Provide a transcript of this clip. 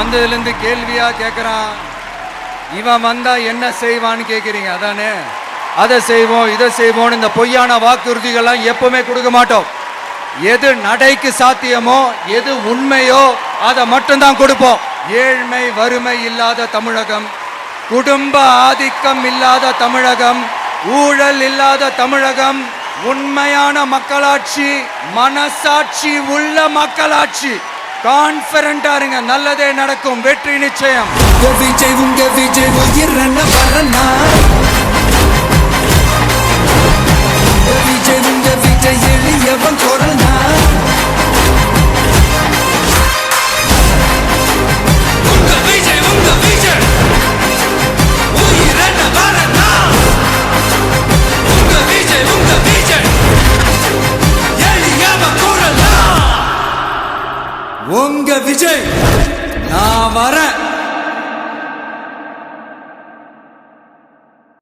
வந்ததுலேருந்து கேள்வியா கேட்குறான். இவன் வந்தா என்ன செய்வான்னு கேட்குறீங்க அதானே? அதை செய்வோம் இதை செய்வோம் இந்த பொய்யான வாக்குறுதிகள்லாம் எப்பவுமே கொடுக்க மாட்டோம். எது நடைக்கு சாத்தியமோ எது உண்மையோ அதை மட்டும்தான் கொடுப்போம். ஏழ்மை வறுமை இல்லாத தமிழகம், குடும்ப ஆதிக்கம் இல்லாத தமிழகம், ஊழல் இல்லாத தமிழகம், உண்மையான மக்களாட்சி, மனசாட்சி உள்ள மக்களாட்சி. கான்ஃபிடண்டா இருங்க, நல்லதே நடக்கும், வெற்றி நிச்சயம். உங்க விஜய் உயிரன வரனா